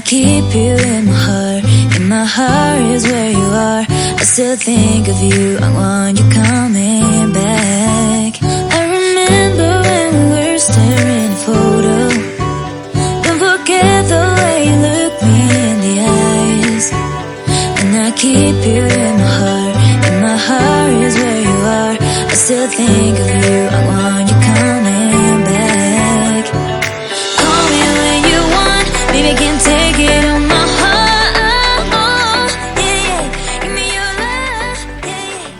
keep you in my heart. And my heart is where you are. I still think of you. I want you coming back. I remember when we were staring at a photo. Don't forget the way you look me in the eyes. And I keep you in my heart. And my heart is where you are. I still think of you. I want you coming back. Call me when you want. Baby, I can't take it on my heart. Yeah, yeah. Give me your love. Yeah, yeah.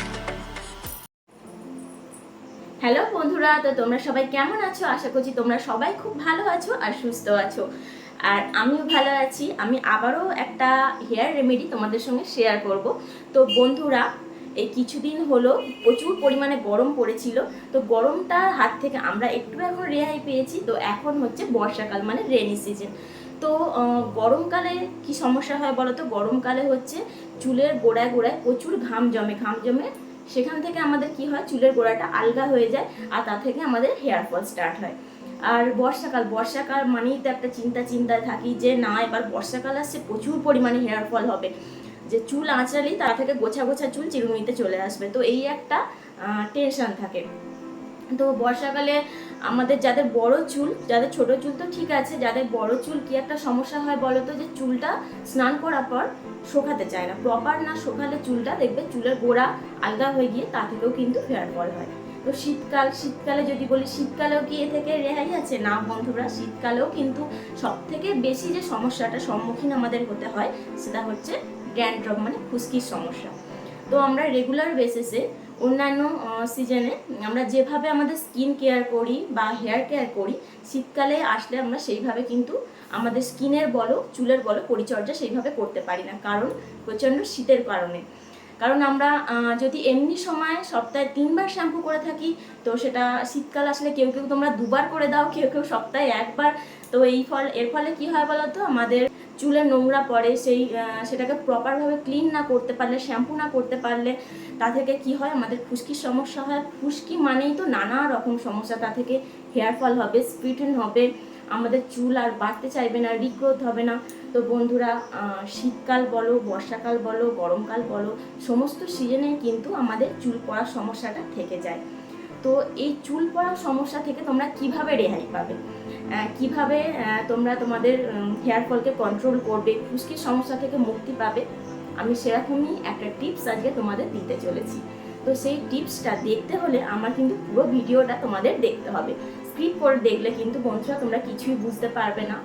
Hello বন্ধুরা, তো তোমরা সবাই কেমন আছো? আশা করছি তোমরা সবাই খুব ভালো আছো আর সুস্থ আছো। আর আমিও ভালো আছি। আমি আবারও একটা হেয়ার রেমেডি তোমাদের সঙ্গে শেয়ার করব। তো বন্ধুরা, এই কিছুদিন হলো প্রচুর পরিমাণে গরম পড়েছিল। তো গরমটার হাত থেকে আমরা একটু এখন রেহাই পেয়েছি। তো এখন হচ্ছে বর্ষাকাল, মানে রেনি সিজন। তো গরমকালে কি সমস্যা হয় বলো তো? গরমকালে হচ্ছে চুলের গোড়ায় গোড়ায় প্রচুর ঘাম জমে সেখান থেকে আমাদের কি হয়, চুলের গোড়াটা আলগা হয়ে যায় আর তা থেকে আমাদের হেয়ার ফল স্টার্ট হয়। আর বর্ষাকাল মানেই তো একটা চিন্তায় থাকি যে না, এবার বর্ষাকাল আসছে, প্রচুর পরিমাণে হেয়ার ফল হবে, যে চুল আঁচড়ালেই তা থেকে গোছা চুল চিরুনিতে চলে আসবে। তো এই একটা টেনশন থাকে। তো বর্ষাকালে আমাদের যাদের বড় চুল, যাদের ছোট চুল তো ঠিক আছে, যাদের বড় চুল কি একটা সমস্যা হয় বলো তো? যে চুলটা স্নান করার পর শোকাতে চায় না, প্রপার না শোকালে চুলটা দেখবে চুলের গোড়া আলগা হয়ে গিয়ে তা থেকেও কিন্তু হেয়ার ফল হয়। তো শীতকালে যদি বলি, শীতকালেও কি এ থেকে রেহাই আছে? না বন্ধুরা, শীতকালেও কিন্তু সব থেকে বেশি যে সমস্যাটা সম্মুখীন আমাদের হতে হয় সেটা হচ্ছে ড্যান্ড্রফ, মানে খুশকির সমস্যা। তো আমরা রেগুলার বেসিসে অন্যান্য সিজনে আমরা যেভাবে আমাদের স্কিন কেয়ার করি বা হেয়ার কেয়ার করি, শীতকালে আসলে আমরা সেইভাবে কিন্তু আমাদের স্কিনের বলো চুলের বলো পরিচর্যা সেইভাবে করতে পারি না, কারণ প্রচণ্ড শীতের কারণে। কারণ আমরা যদি এমনি সময় সপ্তাহে 3বার শ্যাম্পু করে থাকি, তো সেটা শীতকাল আসলে কেউ তোমরা 2বার করে দাও, কেউ সপ্তাহে 1বার। তো এর ফলে কি হয় বলো তো? আমাদের চুলে নোংরা পড়ে, সেটাকে প্রপারভাবে ক্লিন না করতে পারলে, শ্যাম্পু না করতে পারলে তা থেকে কি হয়, আমাদের খুশকির সমস্যা হয়। খুশকি মানেই তো নানা রকম সমস্যা, তা থেকে হেয়ার ফল হবে, স্প্লিটেন হবে, আমাদের চুল আর বাড়তে চাইবে না, রিগ্রোথ হবে না। তো বন্ধুরা, শীতকাল বলো, বর্ষাকাল বলো, গরমকাল বলো, সমস্ত সিজনে কিন্তু আমাদের চুল পড়ার সমস্যাটা থেকে যায়। তো এই চুল পড়ার সমস্যা থেকে তোমরা কিভাবে রেহাই পাবে, কিভাবে তোমরা তোমাদের হেয়ার ফলকে কন্ট্রোল করবে, খুশকির সমস্যা থেকে মুক্তি পাবে, আমি সেরকমই একটা টিপস আজকে তোমাদের দিতে চলেছি। তো সেই টিপসটা দেখতে হলে আমার কিন্তু পুরো ভিডিওটা তোমাদের দেখতে হবে। স্কিপ করে দেখলে কিন্তু বন্ধুরা তোমরা কিছুই বুঝতে পারবে না।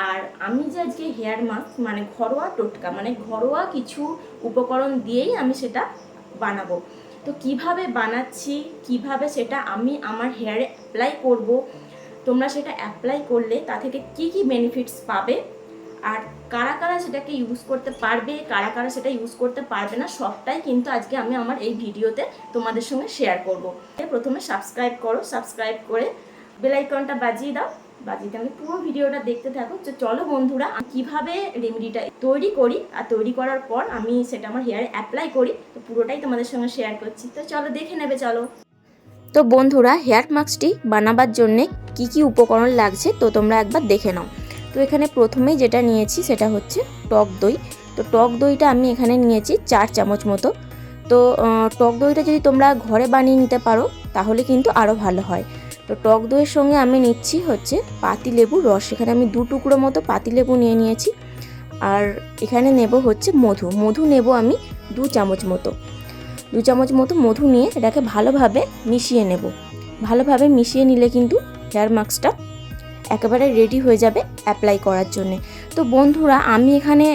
আর আমি যে আজকে হেয়ার মাস্ক, মানে ঘরোয়া টোটকা, মানে ঘরোয়া কিছু উপকরণ দিয়েই আমি সেটা বানাবো। তো কিভাবে বানাচ্ছি, কিভাবে সেটা আমি আমার হেয়ারে অ্যাপ্লাই করব, তোমরা সেটা অ্যাপ্লাই করলে তা থেকে কি কি বেনিফিটস পাবে, আর কারা সেটাকে ইউজ করতে পারবে, কারা সেটা ইউজ করতে পারবে না, সবটাই কিন্তু আজকে আমি আমার এই ভিডিওতে তোমাদের সঙ্গে শেয়ার করব। প্রথমে সাবস্ক্রাইব করো, সাবস্ক্রাইব করে বেল আইকনটা বাজিয়ে দাও, বাজিয়ে আমি পুরো ভিডিওটা দেখতে থাকো। তো চলো বন্ধুরা, কিভাবে রেমেডিটা তৈরি করি আর তৈরি করার পর আমি সেটা আমার হেয়ারে অ্যাপ্লাই করি, তো পুরোটাই তোমাদের সঙ্গে শেয়ার করছি। তো চলো দেখে নেবে, চলো। তো বন্ধুরা, হেয়ার মাস্কটি বানাবার জন্যে কি কি উপকরণ লাগছে তো তোমরা একবার দেখে নাও। তো এখানে প্রথমেই যেটা নিয়েছি সেটা হচ্ছে টক দই। তো টক দইটা আমি এখানে নিয়েছি 4 চামচ মতো। তো টক দইটা যদি তোমরা ঘরে বানিয়ে নিতে পারো তাহলে কিন্তু আরও ভালো হয়। তো টক দইয়ের সঙ্গে আমি নিচ্ছি হচ্ছে পাতিলেবুর রস। এখানে আমি 2 টুকরো মতো পাতিলেবু নিয়ে নিয়েছি। আর এখানে নেব হচ্ছে মধু নেব আমি 2 চামচ মতো। 2 চামচ মতো মধু নিয়ে এটাকে ভালোভাবে মিশিয়ে নেব। ভালোভাবে মিশিয়ে নিলে কিন্তু হেয়ার মাস্কটা একেবারে রেডি হয়ে যাবে অ্যাপ্লাই করার জন্যে। তো বন্ধুরা, আমি এখানে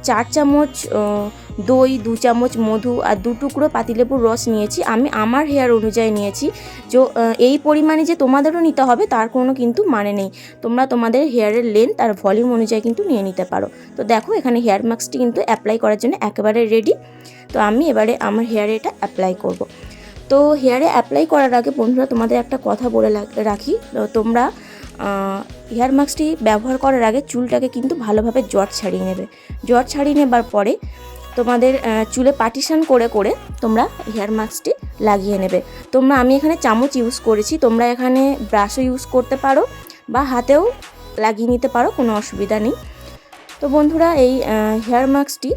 4 চামচ দই, 2 চামচ মধু আর 2 টুকরো পাতিলেবুর রস নিয়েছি। আমি আমার হেয়ার অনুযায়ী নিয়েছি। এই পরিমাণে যে তোমাদেরও নিতে হবে তার কোনো কিন্তু মানে নেই। তোমরা তোমাদের হেয়ারের লেন্থ আর ভলিউম অনুযায়ী কিন্তু নিয়ে নিতে পারো। তো দেখো, এখানে হেয়ার মাস্কটি কিন্তু অ্যাপ্লাই করার জন্য একেবারে রেডি। তো আমি এবারে আমার হেয়ারে এটা অ্যাপ্লাই করব। তো হেয়ারে অ্যাপ্লাই করার আগে বন্ধুরা তোমাদের একটা কথা বলে রাখি। তোমরা হেয়ার মাস্কটি ব্যবহার করার আগে চুলটাকে কিন্তু ভালোভাবে জট ছাড়িয়ে নেবে। জট ছাড়িয়ে নেবার পরে তোমাদের চুলে পার্টিশন করে তোমরা হেয়ার মাস্কটি লাগিয়ে নেবে। আমি এখানে চামচ ইউজ করেছি, তোমরা এখানে ব্রাশও ইউজ করতে পারো বা হাতেও লাগিয়ে নিতে পারো, কোনো অসুবিধা নেই। তো বন্ধুরা এই হেয়ার মাস্কটি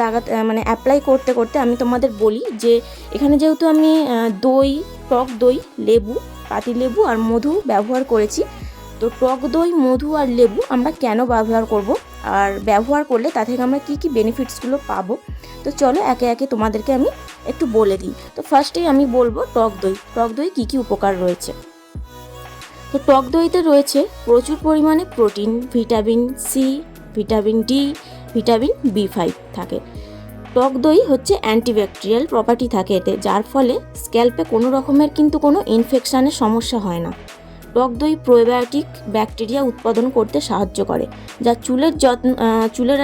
লাগাতে মানে অ্যাপ্লাই করতে করতে আমি তোমাদের বলি যে এখানে যেহেতু আমি দই, টক দই, লেবু, পাতিলেবু আর মধু ব্যবহার করেছি, তো টক দই, মধু আর লেবু আমরা কেন ব্যবহার করব আর ব্যবহার করলে তা থেকে আমরা কী কী বেনিফিটসগুলো পাবো, তো চলো একে একে তোমাদেরকে আমি একটু বলে দিই। তো ফার্স্টেই আমি বলবো টক দই। টক দই কী কী উপকার রয়েছে। তো টক দইতে রয়েছে প্রচুর পরিমাণে protein, vitamin C, vitamin D, vitamin বি5 থাকে। টক দই হচ্ছে অ্যান্টিব্যাকটেরিয়াল প্রপার্টি থাকে এতে, যার ফলে স্ক্যাল্পে কোনো রকমের কিন্তু কোনো ইনফেকশানের সমস্যা হয় না। টক দই প্রোবায়োটিক ব্যাকটেরিয়া উৎপাদন করতে সাহায্য করে, যা চুলের চুলের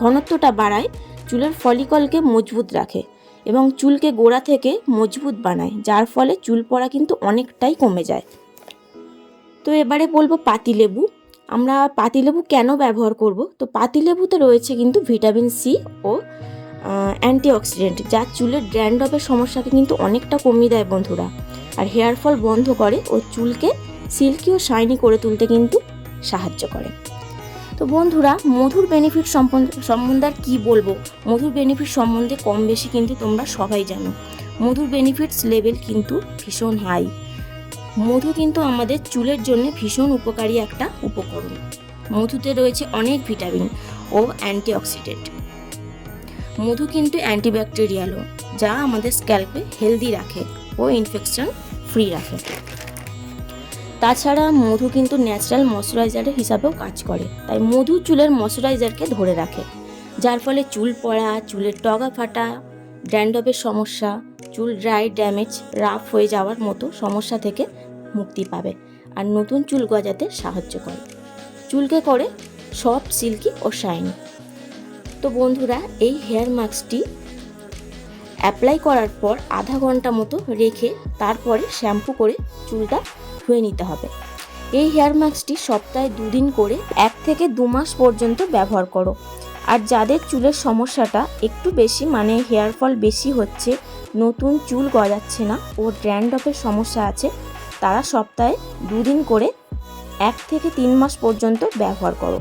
ঘনত্বটা বাড়ায়, চুলের ফলিকলকে মজবুত রাখে এবং চুলকে গোড়া থেকে মজবুত বানায়, যার ফলে চুল পড়া কিন্তু অনেকটাই কমে যায়। তো এবারে বলবো পাতিলেবু। আমরা পাতিলেবু কেন ব্যবহার করব। তো পাতিলেবুতে রয়েছে কিন্তু ভিটামিন সি ও অ্যান্টিঅক্সিডেন্ট, যা চুলের ড্যান্ড্রফের সমস্যাকে কিন্তু অনেকটা কমিয়ে দেয় বন্ধুরা, আর হেয়ার ফল বন্ধ করে ও চুলকে সিল্কি ও শাইনি করে তুলতে কিন্তু সাহায্য করে। তো বন্ধুরা মধুর বেনিফিট সম্বন্ধে আর কী বলবো। মধুর বেনিফিট সম্বন্ধে কম বেশি কিন্তু তোমরা সবাই জানো। মধুর বেনিফিটস লেভেল কিন্তু ভীষণ হাই। মধু কিন্তু আমাদের চুলের জন্য ভীষণ উপকারী একটা উপকরণ। মধুতে রয়েছে অনেক ভিটামিন ও অ্যান্টিঅক্সিডেন্ট। মধু কিন্তু অ্যান্টিব্যাকটেরিয়ালও, যা আমাদের স্ক্যাল্পে হেলদি রাখে ও ইনফেকশন ফ্রি রাখে। তাছাড়া মধু কিন্তু ন্যাচারাল ময়শ্চারাইজারের হিসাবেও কাজ করে, তাই মধু চুলের ময়শ্চারাইজারকে ধরে রাখে, যার ফলে চুল পড়া, চুলের টগা ফাটা, ড্যান্ড্রফের সমস্যা, চুল ড্রাই, ড্যামেজ, রাফ হয়ে যাওয়ার মতো সমস্যা থেকে মুক্তি পাবে আর নতুন চুল গজাতে সাহায্য করে, চুলকে করে সফট, সিল্কি ও শাইনি। তো বন্ধুরা এই হেয়ার মাস্কটি অ্যাপ্লাই করার পর আধা ঘন্টা মতো রেখে তারপরে শ্যাম্পু করে চুলটা ধুয়ে নিতে হবে। এই হেয়ার মাস্কটি সপ্তাহে 2 দিন করে 1 থেকে 2 মাস পর্যন্ত ব্যবহার করো। আর যাদের চুলের সমস্যাটা একটু বেশি, মানে হেয়ার ফল বেশি হচ্ছে, নতুন চুল গজাচ্ছে না ও ড্যান্ড্রফের সমস্যা আছে, তারা সপ্তাহে 2 দিন করে 1 থেকে 3 মাস পর্যন্ত ব্যবহার করো।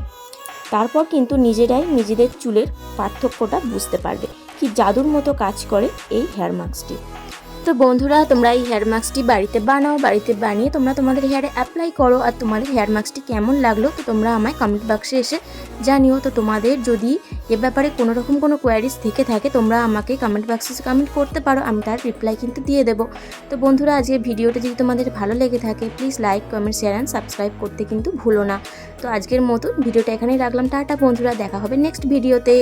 তারপর কিন্তু নিজেরাই নিজেদের চুলের পার্থক্যটা বুঝতে পারবে কি জাদুর মতো কাজ করে এই হেয়ার মাস্কটি। তো বন্ধুরা তোমরা এই হেয়ার মাস্কটি বাড়িতে বানাও, বাড়িতে বানিয়ে তোমরা তোমাদের হেয়ারে অ্যাপ্লাই করো। আর তোমাদের হেয়ার মাস্কটি কেমন লাগলো তো তোমরা আমায় কমেন্ট বক্সে এসে জানিও। তো তোমাদের যদি এ ব্যাপারে কোনো রকম কোনো কোয়ারিজ থেকে থাকে তোমরা আমাকে কমেন্ট বক্সে কমেন্ট করতে পারো, আমি তার রিপ্লাই কিন্তু দিয়ে দেবো। তো বন্ধুরা আজকের ভিডিওটা যদি তোমাদের ভালো লেগে থাকে please like, comment, share and subscribe করতে কিন্তু ভুলো না। তো আজকের মতো ভিডিওটা এখানেই রাখলাম। টাটা বন্ধুরা, দেখা হবে নেক্সট ভিডিওতে।